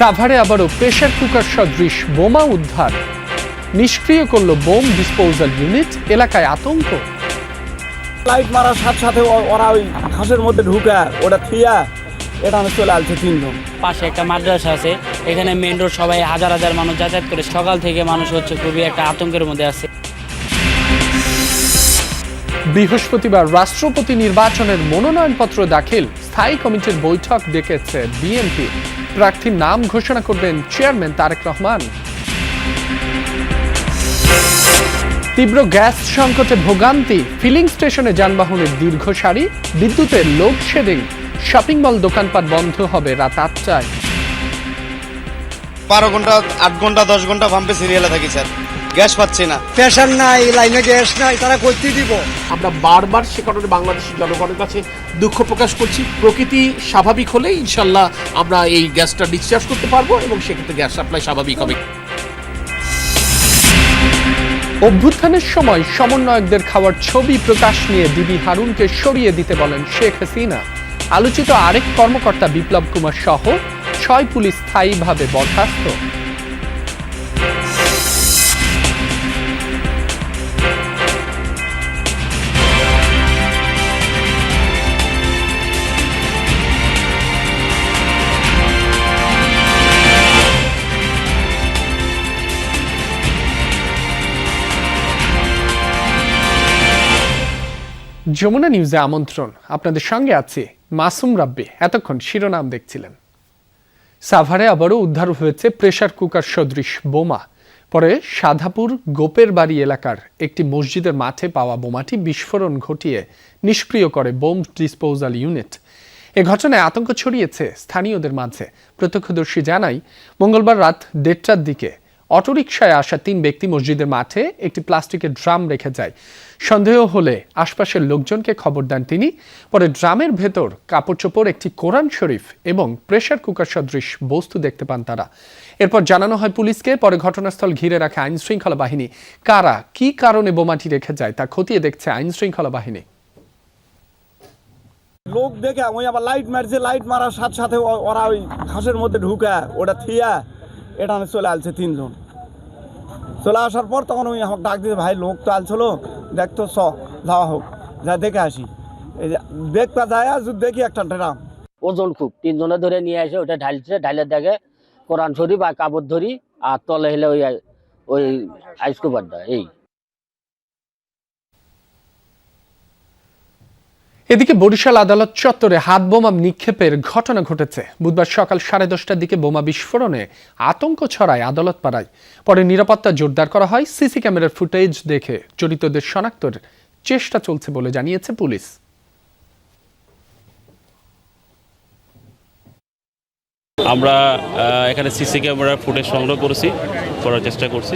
সাভারে আবারও pressure cooker সদৃশ বোমা উদ্ধার, নিষ্ক্রিয় করল বোম ডিসপোজাল ইউনিট, এলাকায় আতঙ্ক। লাইট মারার সাথে সাথে ওরা ওই ঘাসের মধ্যে ঢুকা ওটা থিয়া এটা চলে আসছে তিনজন। পাশে একটা মাদ্রাসা আছে, এখানে মেন রোড, সবাই হাজার হাজার মানুষ যাতায়াত করে। সকাল থেকে মানুষ হচ্ছে খুবই একটা আতঙ্কের মধ্যে আছে। বৃহস্পতিবার রাষ্ট্রপতি নির্বাচনের মনোনয়নপত্র দাখিল, স্থায়ী কমিটির বৈঠক ডেকেছে বিএনপি। প্রার্থীর নাম ঘোষণা করবেন চেয়ারম্যান তারেক রহমান। তীব্র গ্যাস সংকটে ভোগান্তি, ফিলিং স্টেশনে যানবাহনের দীর্ঘ সারি, বিদ্যুতের লোডশেডিং, শপিং মল দোকানপাট বন্ধ হবে রাত 8টায়। 12 ঘন্টা 8 ঘন্টা 10 ঘন্টা পাম্পে সিরিয়ালে থাকি স্যার, গ্যাস পাচ্ছি না, প্রেশার নাই, লাইনে গ্যাস নাই, তারা করতে দিব। আমরা বারবার সে কারণে বাংলাদেশের জনগণের কাছে দুঃখ প্রকাশ করছি। প্রকৃতি স্বাভাবিক হলে ইনশাল্লাহ আমরা এই গ্যাসটা ডিসচার্জ করতে পারবো এবং সেক্ষেত্রে গ্যাস সাপ্লাই স্বাভাবিক হবে। অভ্যুত্থানের সময় সমন্বয়কদের খাওয়ার ছবি প্রকাশ নিয়ে ডিবি হারুনকে সরিয়ে দিতে বলেন শেখ হাসিনা। আলোচিত আরেক কর্মকর্তা বিপ্লব কুমার সহ 6 পুলিশ স্থায়ীভাবে বরখাস্ত। যমুনা নিউজে আমন্ত্রণ, আপনাদের সঙ্গে আছি মাসুম রাব্বি। এতক্ষণ শিরোনাম দেখছিলেন। সাভারে আবারও উদ্ধার হয়েছে প্রেসার কুকার সদৃশ বোমা। পরে সাধাপুর গোপের বাড়ি এলাকার একটি মসজিদের মাঠে পাওয়া বোমাটি বিস্ফোরণ ঘটিয়ে নিষ্ক্রিয় করে বোম ডিসপোজাল ইউনিট। এ ঘটনায় আতঙ্ক ছড়িয়েছে স্থানীয়দের মাঝে। প্রত্যক্ষদর্শী জানায়, মঙ্গলবার রাত 1:30টার দিকে অটোরিকশায় আসা 3 ব্যক্তি মসজিদের মাঠে একটি প্লাস্টিকের ড্রাম রেখে যায়। সন্দেহ হলে আশপাশের লোকজনকে খবর দেন তিনি। পরে ড্রামের ভেতর কাপড় চোপড়, একটি কোরআন শরীফ এবং প্রেসার কুকার সদৃশ বস্তু দেখতে পান তারা। এরপর জানানো হয় পুলিশকে। পরে ঘটনাস্থল ঘিরে রাখে আইন শৃঙ্খলা বাহিনী। কারা কি কারণে বোমাটি রেখে যায় তা খতিয়ে দেখছে আইন শৃঙ্খলা বাহিনী। লোক দেখে ওই আবার লাইট মারছে, লাইট মারার সাথে সাথে ওরা ওই ঘাসের মধ্যে ঢুকা ওটা থিয়া এটা চলে আসছে তিনজন। চলে আসার পর তখন ওই আমাকে ডাক দিতে, ভাই লোক তো আলছিল, দেখতো যাওয়া হোক, যা দেখে আসি। এই যে দেখতে যায় যদি দেখি একটা ড্রাম ওজন খুব, 3 জনে ধরে নিয়ে আসে, ওটা ঢালছে, ঢালে দেখে কোরআন শরীফ আর কাপড় ধরি, আর তলে হলে ওই আইসকুবারটা। এই এদিকে বরিশাল আদালত চত্বরে হাত বোমা নিক্ষেপের ঘটনা ঘটেছে। বুধবার সকাল 10:30টার দিকে বোমা বিস্ফোরণে আতঙ্ক ছড়ায় আদালত পাড়ায়। পরে নিরাপত্তা জোরদার করা হয়। সিসি ক্যামেরার ফুটেজ দেখে জড়িতদের শনাক্তের চেষ্টা চলছে বলে জানিয়েছে পুলিশ। আমরা এখানে সিসি ক্যামেরার ফুটেজ সংগ্রহ করার চেষ্টা করছি।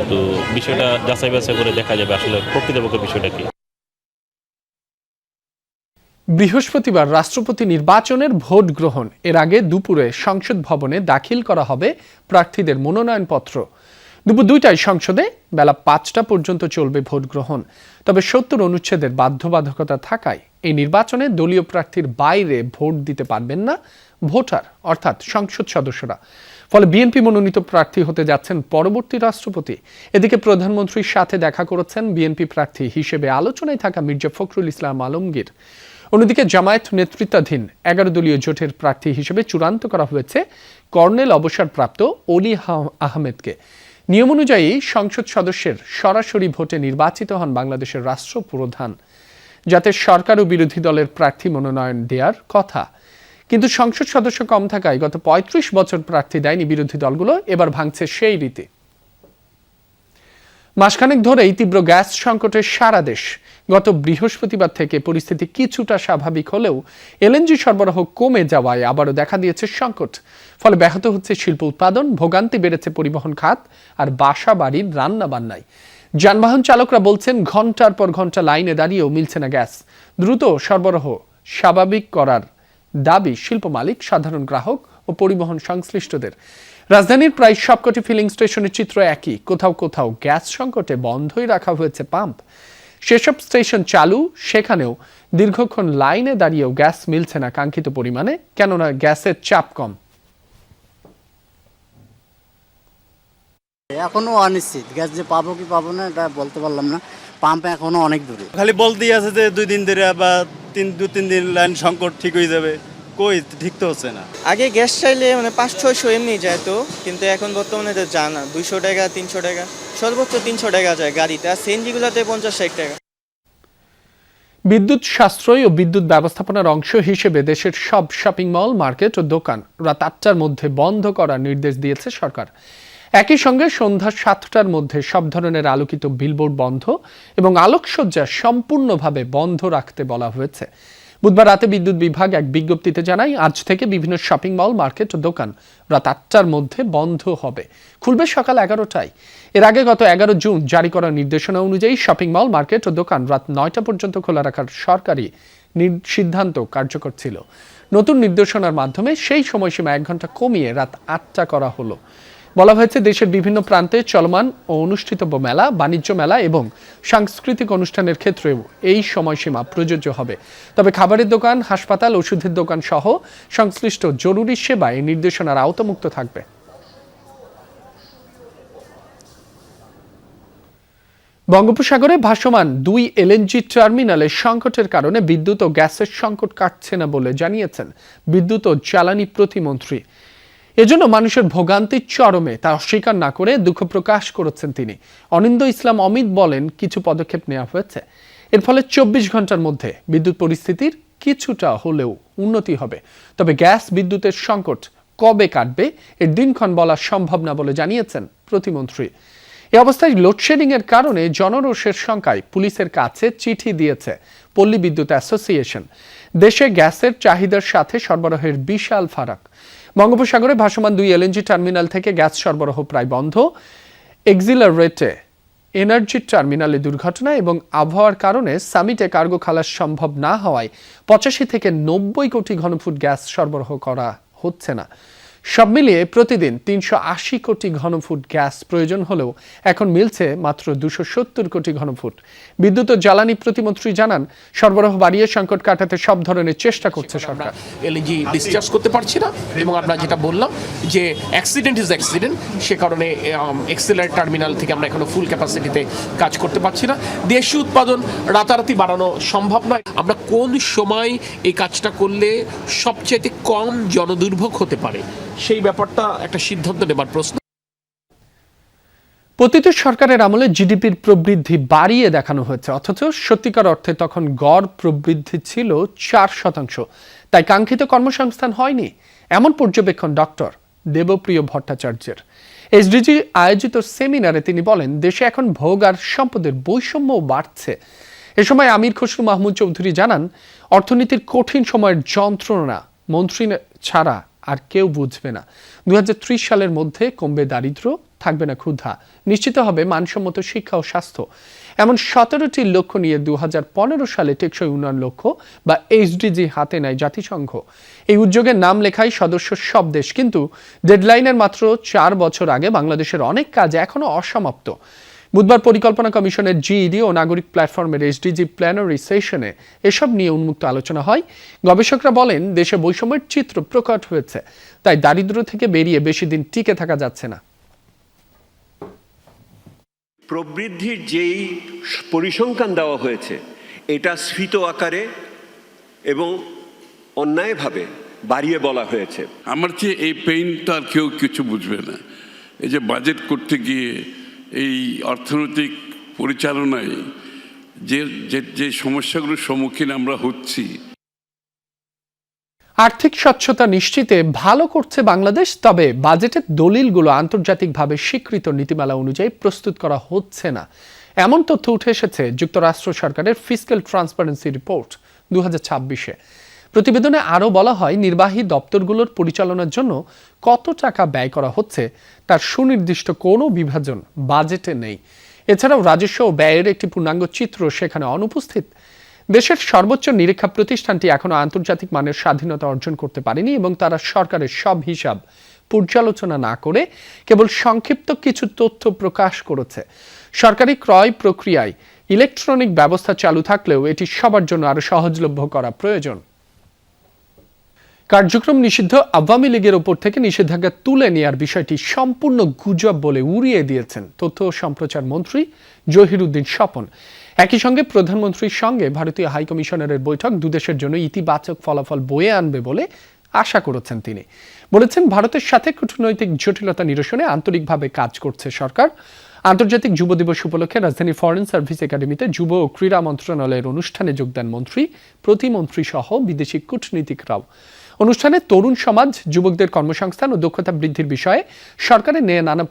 তো বিষয়টা যাচাই বাছাই করে দেখা যাবে আসলে প্রকৃতপক্ষে বিষয়টা কি। বৃহস্পতিবার রাষ্ট্রপতি নির্বাচনের ভোট গ্রহণ। এর আগে দুপুরে সংসদ ভবনে দাখিল করা হবে প্রার্থীদের মনোনয়নপত্র। দুপুর 2টায় সংসদে বেলা 5টা পর্যন্ত চলবে ভোট গ্রহণ। তবে 70 অনুচ্ছেদের বাধ্যবাধকতা থাকায় এই নির্বাচনে দলীয় প্রার্থীর বাইরে ভোট দিতে পারবেন না ভোটার, অর্থাৎ সংসদ সদস্যরা। ফলে বিএনপি মনোনীত প্রার্থী হতে যাচ্ছেন পরবর্তী রাষ্ট্রপতি। এদিকে প্রধানমন্ত্রীর সাথে দেখা করেছেন বিএনপি প্রার্থী হিসেবে আলোচনায় থাকা মির্জা ফখরুল ইসলাম আলমগীর। অন্যদিকে জামায়াত নেতৃত্বাধীন 11 দলীয় জোটের প্রার্থী হিসেবে চূড়ান্ত করা হয়েছে কর্নেল অবসরপ্রাপ্ত অলি আহমেদকে। নিয়ম অনুযায়ী সংসদ সদস্যের সরাসরি ভোটে নির্বাচিত হন বাংলাদেশের রাষ্ট্রপ্রধান, যাতে সরকার ও বিরোধী দলের প্রার্থী মনোনয়ন দেওয়ার কথা। কিন্তু সংসদ সদস্য কম থাকায় গত 35 বছর প্রার্থী দেয়নি বিরোধী দলগুলো। এবার ভাঙছে সেই রীতি। মাসখানেক ধরেই তীব্র গ্যাস সংকটের সারা দেশ। গত বৃহস্পতিবার থেকে পরিস্থিতি কিছুটা স্বাভাবিক হলেও এলএনজি সরবরাহ কমে যাওয়ায় আবারও দেখা দিয়েছে সংকট। ফলে ব্যাহত হচ্ছে শিল্প উৎপাদন, ভোগান্তি বেড়েছে পরিবহন খাত আর বাসা বাড়ির রান্না বান্নায়। যানবাহন চালকরা বলছেন ঘন্টার পর ঘন্টা লাইনে দাঁড়িয়েও মিলছে না গ্যাস। দ্রুত সরবরাহ স্বাভাবিক করার দাবি শিল্প মালিক, সাধারণ গ্রাহক ও পরিবহন সংশ্লিষ্টদের। রাজধানীর প্রায় সবকটি ফিলিং স্টেশনের চিত্র একই। কোথাও কোথাও গ্যাস সংকটে বন্ধই রাখা হয়েছে পাম্প। সেসব স্টেশন চালু, সেখানেও দীর্ঘক্ষণ লাইনে দাঁড়িয়েও গ্যাস মিলছে না কাঙ্ক্ষিত পরিমাণে, কেননা গ্যাসের চাপ কম। এখনো অনিশ্চিত, গ্যাস যে পাবো কি পাবো না এটা বলতে পারলাম না। পাম্প এখনো অনেক দূরে। খালি বলতেই আছে যে 2 দিন ধরে বা 2-3 দিন লাইন সংকট ঠিক হয়ে যাবে, কই ঠিক তো হচ্ছে না। আগে গ্যাস চাইলে মানে 500-600 এমনি যায় তো, কিন্তু এখন বর্তমানে তো যায় না। 200 টাকা 300 টাকা, সর্বোচ্চ 300 টাকা যায় গাড়িতে, আর সিএনজিগুলোতে 50-60 টাকা। বিদ্যুৎ সাশ্রয় ও বিদ্যুৎ ব্যবস্থাপনার অংশ হিসেবে দেশের সব শপিং মল, মার্কেট ও দোকান রাত 8টার মধ্যে বন্ধ করার নির্দেশ দিয়েছে সরকার। একই সঙ্গে সন্ধ্যা 7টার মধ্যে সব ধরনের আলোকিত বিলবোর্ড বন্ধ এবং আলোকসজ্জা সম্পূর্ণভাবে বন্ধ রাখতে বলা হয়েছে। বুধবার রাতে বিদ্যুৎ বিভাগ এক বিজ্ঞপ্তিতে জানায়, আজ থেকে বিভিন্ন শপিং মল, মার্কেট ও দোকান রাত 8টার মধ্যে বন্ধ হবে, খুলবে সকাল 11টায়। এর আগে গত 11 জুন জারি করা নির্দেশনা অনুযায়ী শপিং মল, মার্কেট ও দোকান রাত 9টা পর্যন্ত খোলা রাখার সরকারি সিদ্ধান্ত কার্যকর ছিল। নতুন নির্দেশনার মাধ্যমে সেই সময়সীমা 1 ঘন্টা কমিয়ে রাত 8টা করা হলো। বলা হয়েছে, দেশের বিভিন্ন প্রান্তে চলমান ও অনুষ্ঠিতব্য মেলা, বাণিজ্য মেলা এবং সাংস্কৃতিক অনুষ্ঠানের ক্ষেত্রেও এই সময়সীমা প্রযোজ্য হবে। তবে খাবারের দোকান, হাসপাতাল, ওষুধের দোকান সহ সংশ্লিষ্ট জরুরি সেবা এই নির্দেশনার আওতামুক্ত থাকবে। বঙ্গোপসাগরে ভাসমান 2 এলএনজি টার্মিনালের সংকটের কারণে বিদ্যুৎ ও গ্যাসের সংকট কাটছে না বলে জানিয়েছেন বিদ্যুৎ ও জ্বালানি প্রতিমন্ত্রী। এজন্য মানুষের ভোগান্তির চরমে তা অস্বীকার না করে দুঃখ প্রকাশ করেছেন তিনি। অনিন্দ ইসলাম অমিত বলেন, কিছু পদক্ষেপ নেওয়া হয়েছে, এর ফলে 24 ঘন্টার মধ্যে বিদ্যুৎ পরিস্থিতির কিছুটা হলেও উন্নতি হবে। তবে গ্যাস বিদ্যুতের সংকট কবে কাটবে এর দিনক্ষণ বলা সম্ভব না বলে জানিয়েছেন প্রতিমন্ত্রী। এ অবস্থায় লোডশেডিং এর কারণে জনরোষের শঙ্কায় পুলিশের কাছে চিঠি দিয়েছে পল্লী বিদ্যুৎ অ্যাসোসিয়েশন। দেশে গ্যাসের চাহিদার সাথে সরবরাহের বিশাল ফারাক। বঙ্গোপসাগরে ভাসমান 2 এলএনজি টার্মিনাল থেকে গ্যাস সরবরাহ প্রায় বন্ধ। এক্সিলারেটে এনার্জি টার্মিনালে দুর্ঘটনা এবং আবহাওয়ার কারণে সামিটে কার্গো খালাস সম্ভব না হওয়ায় 85 থেকে 90 কোটি ঘনফুট গ্যাস সরবরাহ করা হচ্ছে না। সব মিলিয়ে প্রতিদিন 380 কোটি ঘনফুট গ্যাস প্রয়োজন হলেও এখন মিলছে মাত্র 270 কোটি ঘনফুট। বিদ্যুৎ ও জ্বালানি প্রতিমন্ত্রী জানান, সরবরাহ বাড়িয়ে সংকট কাটাতে সব ধরনের চেষ্টা করছে সরকার। এলএনজি ডিসচার্জ করতে পারছি না এবং আমরা যেটা বললাম যে অ্যাক্সিডেন্ট ইজ অ্যাক্সিডেন্ট, সে কারণে এক্সিলারেট টার্মিনাল থেকে আমরা এখনো ফুল ক্যাপাসিটিতে কাজ করতে পারছি না। দেশি উৎপাদন রাতারাতি বাড়ানো সম্ভব নয়। আমরা কোন সময় এই কাজটা করলে সবচেয়ে কম জনদুর্ভোগ হতে পারে সেই ব্যাপারটা একটা সিদ্ধান্ত নেবার প্রশ্ন। পতিত সরকারের আমলে জিডিপির প্রবৃদ্ধি বাড়িয়ে দেখানো হয়েছে, অথচ সত্যিকার অর্থে তখন গড় প্রবৃদ্ধি ছিল 4%। তাই কাঙ্ক্ষিত কর্মসংস্থান হয়নি, এমন পর্যবেক্ষণ ডক্টর দেবপ্রিয় ভট্টাচার্যের। এসডিজি আয়োজিত সেমিনারে তিনি বলেন, দেশে এখন ভোগ আর সম্পদের বৈষম্য বাড়ছে। এ সময় আমির খসরু মাহমুদ চৌধুরী জানান, অর্থনীতির কঠিন সময়ের যন্ত্রণা মন্ত্রী ছাড়া আর কেউ বুঝবে না। 2030 সালের মধ্যে কমবে দারিদ্র্য, থাকবে না ক্ষুধা, নিশ্চিত হবে মানসম্মত শিক্ষা ও স্বাস্থ্য। এমন 17টি লক্ষ্য নিয়ে 2015 সালে টেকসই উন্নয়ন লক্ষ্য বা এইচডিজি হাতে নেয় জাতিসংঘ। এই উদ্যোগের নাম লেখায় সদস্য সব দেশ, কিন্তু ডেডলাইনের মাত্র 4 বছর আগে বাংলাদেশের অনেক কাজ এখনো অসমাপ্ত। বুধবার পরিকল্পনা কমিশনের জিইডি ও নাগরিক প্ল্যাটফর্মের এসডিজি প্ল্যানারি সেশনে এসব নিয়ে উন্মুক্ত আলোচনা হয়। গবেষকরা বলেন, দেশে বৈষম্যের চিত্র প্রকট হয়েছে, তাই দারিদ্র্য থেকে বেরিয়ে বেশি দিন টিকে থাকা যাচ্ছে না। প্রবৃদ্ধির যেই পরিসংখ্যান দেওয়া হয়েছে, এটা স্ফীত আকারে এবং অন্যায়ভাবে বাড়িয়ে বলা হয়েছে। আমার চেয়ে এই পেইনটা আর কেউ কিছু বুঝবে না। এই যে বাজেট করতে গিয়ে এই অর্থনৈতিক পরিচালনায় যে সমস্যাগুলোর সম্মুখীন আমরা হচ্ছি। আর্থিক স্বচ্ছতা নিশ্চিতে ভালো করছে বাংলাদেশ, তবে বাজেটের দলিলগুলো আন্তর্জাতিকভাবে স্বীকৃত নীতিমালা অনুযায়ী প্রস্তুত করা হচ্ছে না, এমন তথ্য উঠে এসেছে যুক্তরাষ্ট্র সরকারের ফিসক্যাল ট্রান্সপারেন্সি রিপোর্ট 2026-এ। প্রতিবেদনে আরও বলা হয়, নির্বাহী দপ্তরগুলোর পরিচালনার জন্য কত টাকা ব্যয় করা হচ্ছে তার সুনির্দিষ্ট কোনো বিভাজন বাজেটে নেই। এছাড়াও রাজস্ব ও ব্যয়ের একটি পূর্ণাঙ্গ চিত্র সেখানে অনুপস্থিত। দেশের সর্বোচ্চ নিরীক্ষা প্রতিষ্ঠানটি এখনো আন্তর্জাতিক মানের স্বাধীনতা অর্জন করতে পারেনি এবং তারা সরকারের সব হিসাব পর্যালোচনা না করে কেবল সংক্ষিপ্ত কিছু তথ্য প্রকাশ করেছে। সরকারি ক্রয় প্রক্রিয়ায় ইলেকট্রনিক ব্যবস্থা চালু থাকলেও এটি সবার জন্য আরো সহজলভ্য করা প্রয়োজন। কার্যক্রম নিষিদ্ধ আওয়ামী লীগের ওপর থেকে নিষেধাজ্ঞা তুলে নেওয়ার বিষয়টি সম্পূর্ণ গুজব বলে উড়িয়ে দিয়েছেন তথ্য ও সম্প্রচার মন্ত্রী জহিরুদ্দিন স্বপন। একই সঙ্গে প্রধানমন্ত্রীর সঙ্গে ভারতীয় হাইকমিশনারের বৈঠক দুদেশের জন্য ইতিবাচক ফলাফল বয়ে আনবে বলে আশা করেছেন তিনি। বলেছেন, ভারতের সাথে কূটনৈতিক জটিলতা নিরসনে আন্তরিকভাবে কাজ করছে সরকার। আন্তর্জাতিক যুব দিবস উপলক্ষে রাজধানী ফরেন সার্ভিস একাডেমিতে যুব ও ক্রীড়া মন্ত্রণালয়ের অনুষ্ঠানে যোগ দেন মন্ত্রী, প্রতিমন্ত্রী সহ বিদেশি কূটনীতিকরাও। অনুষ্ঠানে তরুণ সমাজ, যুবকদের কর্মসংস্থান ও দক্ষতা বৃদ্ধির বিষয়ে সরকারের নেয়া নানা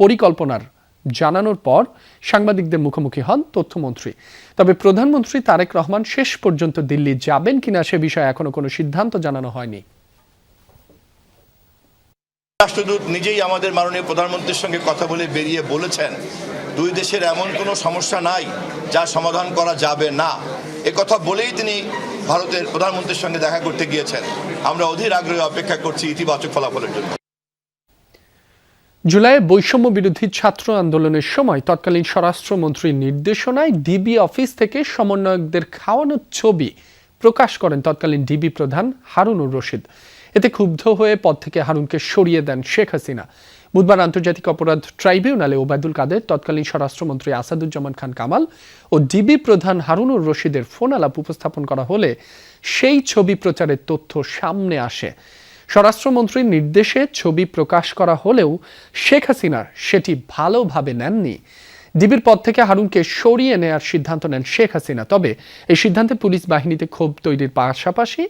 পরিকল্পনার জানানোর পর সাংবাদিকদের মুখোমুখি হন তথ্যমন্ত্রী। তবে প্রধানমন্ত্রী তারেক রহমান শেষ পর্যন্ত দিল্লি যাবেন কিনা সে বিষয়ে এখনো কোনো সিদ্ধান্ত জানানো হয়নি। রাষ্ট্রদূত নিজেই আমাদের মাননীয় প্রধানমন্ত্রীর সঙ্গে কথা বলে বেরিয়ে বলেছেন, দুই দেশের এমন কোনো সমস্যা নাই যা সমাধান করা যাবে না। কথা বলেই তিনি ভারতের প্রধানমন্ত্রীর সঙ্গে দেখা করতে গিয়েছেন। আমরা অধীর আগ্রহে অপেক্ষা করছি ইতিবাচক ফলাফলের জন্য। জুলাইয়ে বৈষম্য বিরোধী ছাত্র আন্দোলনের সময় তৎকালীন স্বরাষ্ট্রমন্ত্রীর নির্দেশনায় ডিবি অফিস থেকে সমন্বয়কদের খাওয়ানোর ছবি প্রকাশ করেন তৎকালীন ডিবি প্রধান হারুনুর রশিদ। এতে ক্ষুব্ধ হয়ে পদ থেকে হারুনকে সরিয়ে দেন শেখ হাসিনা। বুধবার আন্তর্জাতিক অপরাধ ট্রাইব্যুনালে ওবায়দুল কাদের, তৎকালীন স্বরাষ্ট্রমন্ত্রী আসাদুজ্জামান খান কামাল ও ডিবি প্রধান হারুনুর রশিদের ফোন আলাপ উপস্থাপন করা হলে সেই ছবি প্রচারের তথ্য সামনে আসে। স্বরাষ্ট্রমন্ত্রীর নির্দেশে ছবি প্রকাশ করা হলেও শেখ হাসিনা সেটি ভালোভাবে নেননি। ডিবির পদ থেকে হারুনকে সরিয়ে নেয়ার সিদ্ধান্ত নেন শেখ হাসিনা। তবে এই সিদ্ধান্তে পুলিশ বাহিনীতে ক্ষোভ তৈরির পাশাপাশি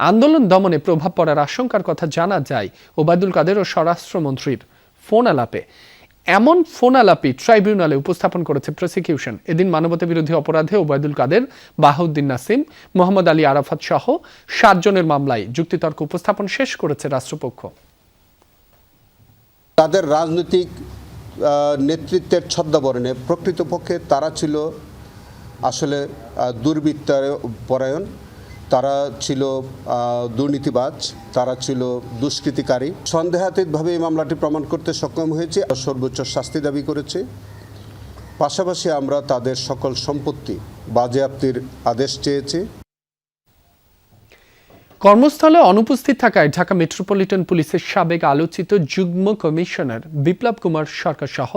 আন্দোলন দমনে প্রভাব পড়ার আশঙ্কার কথা জানা যায় ওবায়দুল কাদের ও স্বরাষ্ট্রমন্ত্রীর ফোন আলাপে। এমন ফোন আলাপই ট্রাইব্যুনালে উপস্থাপন করেছে প্রসিকিউশন। এদিন মানবতা বিরোধী অপরাধে ওবায়দুল কাদের, বাহাউদ্দিন নাসিম, মোহাম্মদ আলী আরাফাত সহ 7 জনের মামলায় যুক্তিতর্ক উপস্থাপন শেষ করেছে রাষ্ট্রপক্ষ। তাদের রাজনৈতিক নেতৃত্বের ছদ্মবরণে প্রকৃতপক্ষে তারা ছিল আসলে দুর্বৃত্তপরায়ণ, তারা ছিল দুর্নীতিবাজ, তারা ছিল দুষ্কৃতিকারী। সন্দেহাতীতভাবে এই মামলাটি প্রমাণ করতে সক্ষম হয়েছে, সর্বোচ্চ শাস্তি দাবি করেছে। পাশাপাশি আমরা তাদের সকল সম্পত্তি বাজেয়াপ্তির আদেশ চেয়েছি। কর্মস্থলে অনুপস্থিত থাকায় ঢাকা মেট্রোপলিটন পুলিশের সাবেক আলোচিত যুগ্ম কমিশনার বিপ্লব কুমার সরকার সহ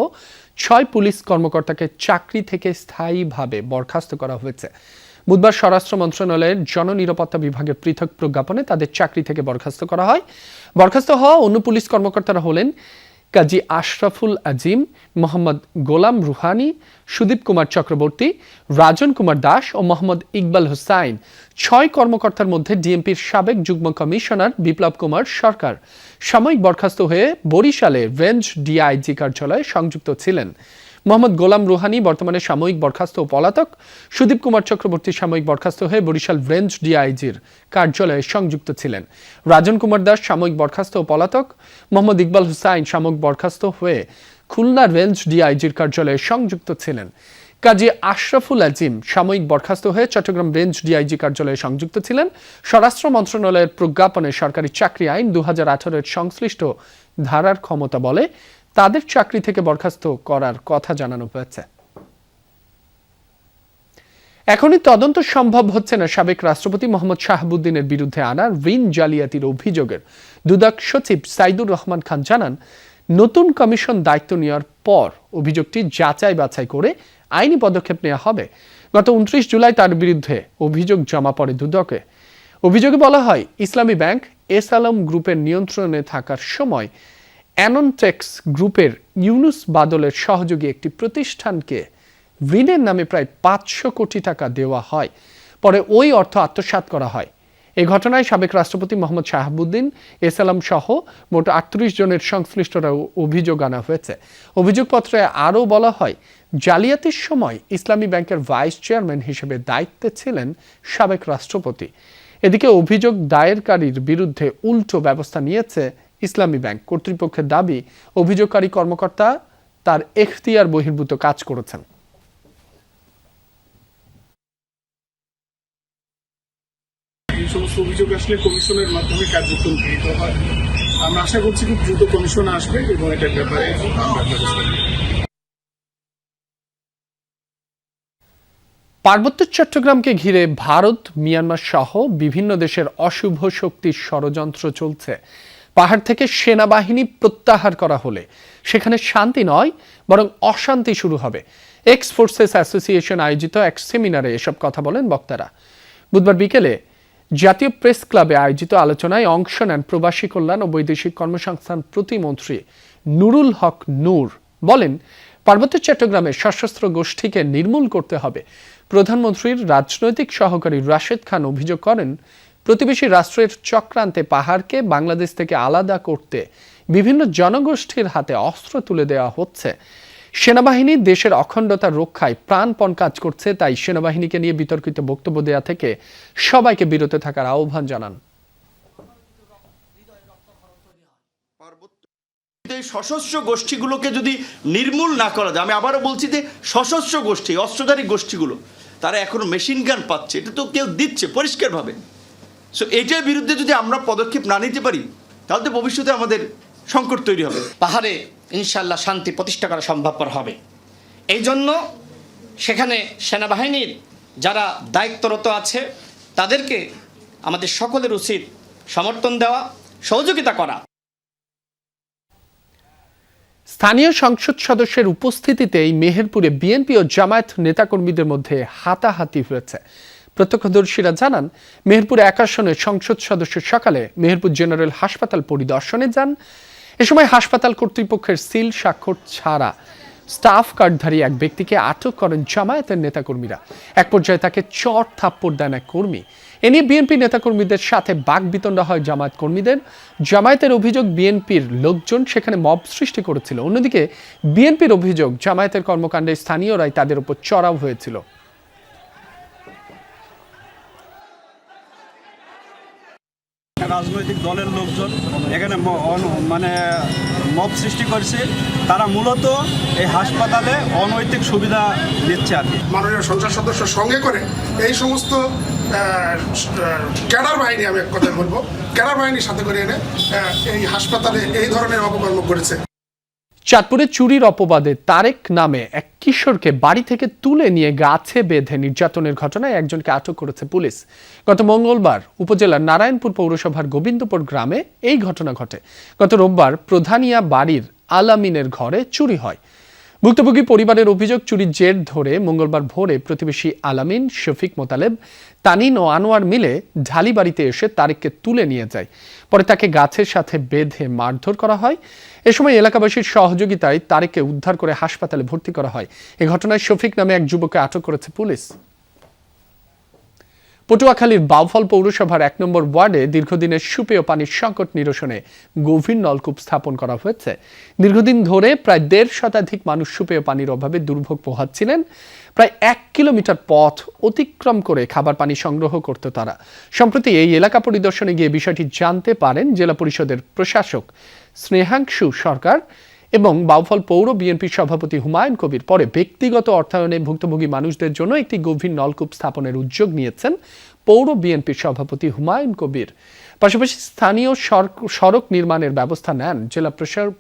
6 পুলিশ কর্মকর্তাকে চাকরি থেকে স্থায়ীভাবে বরখাস্ত করা হয়েছে। বুধবার স্বরাষ্ট্র মন্ত্রণালয়ের জননিরাপত্তা বিভাগের পৃথক প্রজ্ঞাপনে তাদের চাকরি থেকে বরখাস্ত করা হয়। বরখাস্ত হওয়া অন্য পুলিশ কর্মকর্তারা হলেন কাজী আশরাফুল আজিম, মোহাম্মদ গোলাম রুহানি, সুদীপ কুমার চক্রবর্তী, রাজন কুমার দাস ও মোহাম্মদ ইকবাল হুসাইন। 6 কর্মকর্তার মধ্যে ডিএমপির সাবেক যুগ্ম কমিশনার বিপ্লব কুমার সরকার সাময়িক বরখাস্ত হয়ে বরিশালে রেঞ্জ ডিআইজি কার্যালয়ে সংযুক্ত ছিলেন। মোহাম্মদ গোলাম রুহানি বর্তমানে সাময়িক বরখাস্ত ও পলাতক। সুদীপ কুমার চক্রবর্তী সাময়িক বরখাস্ত হয়ে বরিশাল রেঞ্জ ডিআইজির কার্যালয়ে সংযুক্ত ছিলেন। রাজন কুমার দাস সাময়িক বরখাস্ত ও পলাতক। মোহাম্মদ ইকবাল হুসাইন সাময়িক বরখাস্ত হয়ে খুলনা রেঞ্জ ডিআইজির কার্যালয়ে সংযুক্ত ছিলেন। কাজী আশরাফুল আজিম সাময়িক বরখাস্ত হয়ে চট্টগ্রাম রেঞ্জ ডিআইজি কার্যালয়ে সংযুক্ত ছিলেন। স্বরাষ্ট্র মন্ত্রণালয়ের প্রজ্ঞাপনে সরকারি চাকরি আইন 2018-এর সংশ্লিষ্ট ধারার ক্ষমতা বলে তাদের চাকরি থেকে বরখাস্ত করার কথা জানানো হয়েছে। এখনই তদন্ত সম্ভব হচ্ছে না সাবেক রাষ্ট্রপতি মোহাম্মদ শাহাবুদ্দিনের বিরুদ্ধে আনা ঋণ জালিয়াতির অভিযোগের দুদক সচিব সাইদুর রহমান খান জানান, নতুন কমিশন দায়িত্ব নেওয়ার পর অভিযোগটি যাচাই বাছাই করে আইনি পদক্ষেপ নেওয়া হবে। গত 29 জুলাই তার বিরুদ্ধে অভিযোগ জমা পড়ে দুদকে। অভিযোগে বলা হয়, ইসলামী ব্যাংক এস আলম গ্রুপের নিয়ন্ত্রণে থাকার সময় অ্যাননটেক্স গ্রুপের ইউনুস বাদলের সহযোগী একটি প্রতিষ্ঠানকে ঋণের নামে প্রায় 500 কোটি টাকা দেওয়া হয়। পরে ওই অর্থ আত্মসাৎ করা হয়। এই ঘটনায় সাবেক রাষ্ট্রপতি মোহাম্মদ শাহাবুদ্দিন, এস আলম সহ মোট 38 জনের সংশ্লিষ্টরা অভিযোগ আনা হয়েছে। অভিযোগপত্রে আরও বলা হয়, জালিয়াতির সময় ইসলামী ব্যাংকের ভাইস চেয়ারম্যান হিসেবে দায়িত্বে ছিলেন সাবেক রাষ্ট্রপতি। এদিকে অভিযোগ দায়েরকারীর বিরুদ্ধে উল্টো ব্যবস্থা নিয়েছে ইসলামী ব্যাংক। কর্তৃপক্ষের দাবি, অভিযোগকারী কর্মকর্তা তার এখতিয়ার বহির্ভূত কাজ করেছেন। এই সমস্ত অভিযোগ আসলে কমিশনের মাধ্যমে কার্যক্রম গৃহীত হয়। আমরা আশা করছি খুব দ্রুত কমিশন আসবে এবং এটার ব্যাপারে আমরা ব্যবস্থা নেব। পার্বত্য চট্টগ্রামকে ঘিরে ভারত, মিয়ানমার সহ বিভিন্ন দেশের অশুভ শক্তির ষড়যন্ত্র চলছে। পাহাড় থেকে সেনাবাহিনী প্রত্যাহার করা হলে সেখানে শান্তি নয়, বরং অশান্তি শুরু হবে। এক্স ফোর্সেস অ্যাসোসিয়েশন আয়োজিত এক সেমিনারে এসব কথা বলেন বক্তারা। বুধবার বিকেলে জাতীয় প্রেস ক্লাবে আয়োজিত আলোচনায় অংশ নেন প্রবাসী কল্যাণ ও বৈদেশিক কর্মসংস্থান প্রতিমন্ত্রী নুরুল হক নূর। বলেন, পার্বত্য চট্টগ্রামে সশস্ত্র গোষ্ঠীকে নির্মূল করতে হবে। প্রধানমন্ত্রীর রাজনৈতিক সহকারী রাশেদ খান অভিযোগ করেন, প্রতিবেশী রাষ্ট্রের চক্রান্তে পাহাড়কে বাংলাদেশ থেকে আলাদা করতে বিভিন্ন জনগোষ্ঠীর হাতে অস্ত্র তুলে দেওয়া হচ্ছে। সেনাবাহিনী দেশের অখণ্ডতা রক্ষায় প্রাণপণ কাজ করছে, তাই সেনাবাহিনীকে নিয়ে বিতর্কিত বক্তব্য দেওয়া থেকে সবাইকে বিরত থাকার আহ্বান জানান। এই সশস্ত্র গোষ্ঠীগুলোকে যদি নির্মূল না করা যায়, আমি আবারও বলছি যে সশস্ত্র গোষ্ঠী, অস্ত্রধারী গোষ্ঠীগুলো তারা এখনো মেশিন গান পাচ্ছে, এটা তো কেউ দিচ্ছে পরিষ্কারভাবে। সো এটার বিরুদ্ধে যদি আমরা পদক্ষেপ না নিতে পারি, তাহলে তো ভবিষ্যতে আমাদের সংকট তৈরি হবে। পাহাড়ে ইনশাল্লাহ শান্তি প্রতিষ্ঠা করা সম্ভবপর হবে। এই জন্য সেখানে সেনাবাহিনীর যারা দায়িত্বরত আছে তাদেরকে আমাদের সকলের উচিত সমর্থন দেওয়া, সহযোগিতা করা। স্থানীয় সংসদ সদস্যের উপস্থিতিতে এই মেহেরপুরে বিএনপি ও জামায়াত নেতাকর্মীদের মধ্যে হাতাহাতি হয়েছে। প্রত্যক্ষদর্শীরা জানান, মেহেরপুর ১ আসনের সংসদ সদস্য সকালে মেহেরপুর জেনারেল হাসপাতাল পরিদর্শনে যান। এ সময় হাসপাতাল কর্তৃপক্ষের সিল স্বাক্ষর ছাড়া স্টাফ কার্ডধারী এক ব্যক্তিকে আটক করেন জামায়াতের নেতাকর্মীরা। এক পর্যায়ে তাকে চড় থাপ্পড় দেন এক কর্মী। এ নিয়ে বিএনপি নেতাকর্মীদের সাথে বাকবিতণ্ডা হয় জামায়াত কর্মীদের। জামায়াতের অভিযোগ, বিএনপির লোকজন সেখানে মব সৃষ্টি করেছিল। অন্যদিকে বিএনপির অভিযোগ, জামায়াতের কর্মকাণ্ডে স্থানীয়রাই তাদের উপর চড়াও হয়েছিল। রাজনৈতিক দলের লোকজন এখানে মানে মব সৃষ্টি করছে, তারা মূলত এই হাসপাতালে অনৈতিক সুবিধা দিচ্ছে আর কি। মাননীয় সংসদ সদস্য সঙ্গে করে এই সমস্ত ক্যাডার বাহিনী, আমি এক কথা বলবো, ক্যাডার বাহিনীর সাথে করে এনে এই হাসপাতালে এই ধরনের অপকর্ম করেছে। চাঁদপুরে চুরির অপবাদে তারেক নামে এক কিশোরকে বাড়ি থেকে তুলে নিয়ে গাছে বেঁধে নির্যাতনের ঘটনায় একজনকে আটক করেছে পুলিশ। গত মঙ্গলবার উপজেলার নারায়ণপুর পৌরসভার গোবিন্দপুর গ্রামে এই ঘটনা ঘটে। গত রোববার প্রধানিয়া বাড়ির আলামিনের ঘরে চুরি হয়। ভুক্তভোগী পরিবারের অভিযোগ, চুরির জের ধরে মঙ্গলবার ভোরে প্রতিবেশী আলামিন, শফিক মোতালেব, তানিন ও আনোয়ার মিলে ঢালি বাড়িতে এসে তারেককে তুলে নিয়ে যায়। পরে তাকে গাছের সাথে বেঁধে মারধর করা হয়। এ সময় এলাকাবাসীর সহযোগিতায় তারেককে উদ্ধার করে হাসপাতালে ভর্তি করা হয়। এ ঘটনায় শফিক নামে এক যুবককে আটক করেছে পুলিশ। পটুয়াখালীর বাউফল পৌরসভার ১ নম্বর ওয়ার্ডে দীর্ঘদিনের সুপেয় পানির সংকট নিরসনে গভীর নলকূপ স্থাপন করা হয়েছে। দীর্ঘদিন ধরে প্রায় ১.৫ শতাধিক মানুষ সুপেয় পানির অভাবে দুর্ভোগ পোহাচ্ছিলেন। প্রায় ১ কিলোমিটার পথ অতিক্রম করে খাবার পানি সংগ্রহ করত তারা। সম্প্রতি এই এলাকা পরিদর্শনে গিয়ে বিষয়টি জানতে পারেন জেলা পরিষদের প্রশাসক স্নেহাংশু সরকার এবং বাউফল পৌর বিএনপির সভাপতি হুমায়ুন কবির। পরে ব্যক্তিগত অর্থায়নে ভুক্তভোগী মানুষদের জন্য একটি গভীর নলকূপ স্থাপনের উদ্যোগ নিয়েছেন পৌর বিএনপির সভাপতি হুমায়ুন কবির। পাশাপাশি স্থানীয় সড়ক নির্মাণের ব্যবস্থা নেন জেলা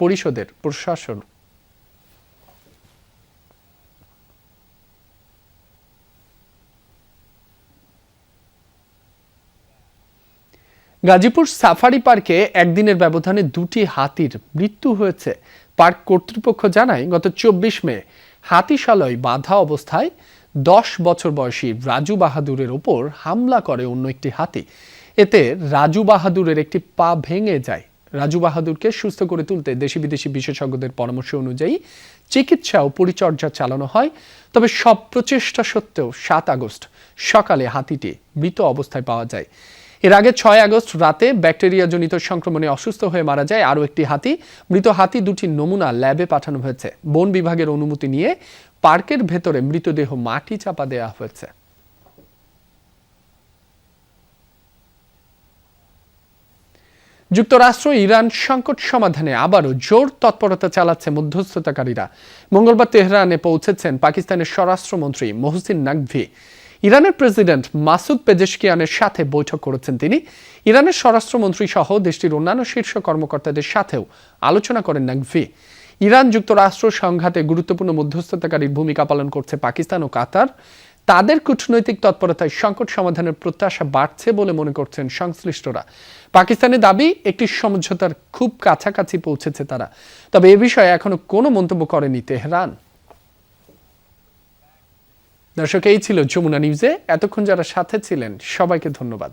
পরিষদের প্রশাসন। গাজীপুর সাফারি পার্কে একদিনের ব্যবধানে 2টি হাতির মৃত্যু হয়েছে। পার্ক কর্তৃপক্ষ জানায়, গত 24 মে হাতিশালায় বাঁধা অবস্থায় 10 বছর বয়সী রাজু বাহাদুরের ওপর হামলা করে অন্য একটি হাতি। এতে রাজু বাহাদুরের একটি পা ভেঙে যায়। রাজু বাহাদুরকে সুস্থ করে তুলতে দেশি বিদেশি বিশেষজ্ঞদের পরামর্শ অনুযায়ী চিকিৎসা ও পরিচর্যা চালানো হয়। তবে সব প্রচেষ্টা সত্ত্বেও 7 আগস্ট সকালে হাতিটি মৃত অবস্থায় পাওয়া যায়। এর আগে 6 আগস্ট রাতে ব্যাকটেরিয়াজনিত সংক্রমণে অসুস্থ হয়ে মারা যায় আরও একটি হাতি। মৃত হাতি দুটির নমুনা ল্যাবে পাঠানো হয়েছে। বন বিভাগের অনুমতি নিয়ে পার্কের ভেতরে মৃতদেহ মাটি চাপা দেওয়া হয়েছে। যুক্তরাষ্ট্র ইরান সংকট সমাধানে আবারও জোর তৎপরতা চালাচ্ছে মধ্যস্থতাকারীরা। মঙ্গলবার তেহরানে পৌঁছেছেন পাকিস্তানের স্বরাষ্ট্রমন্ত্রী মোহসিন নাকভি। ইরানের প্রেসিডেন্ট মাসুদ পেজেশকিয়ানের সাথে বৈঠক করেছেন তিনি। ইরানের স্বরাষ্ট্রমন্ত্রী সহ দেশটির অন্যান্য শীর্ষ কর্মকর্তাদের সাথেও আলোচনা করেন নাকভি। ইরান যুক্তরাষ্ট্র সংঘাতে গুরুত্বপূর্ণ মধ্যস্থতাকারীর ভূমিকা পালন করছে পাকিস্তান ও কাতার। তাদের কূটনৈতিক তৎপরতায় সংকট সমাধানের প্রত্যাশা বাড়ছে বলে মনে করছেন সংশ্লিষ্টরা। পাকিস্তানের দাবি একটি সমঝোতার খুব কাছাকাছি পৌঁছেছে তারা, তবে এ বিষয়ে এখনো কোনো মন্তব্য করেনি তেহরান। দর্শক, এই ছিল যমুনা নিউজে। এতক্ষণ যারা সাথে ছিলেন সবাইকে ধন্যবাদ।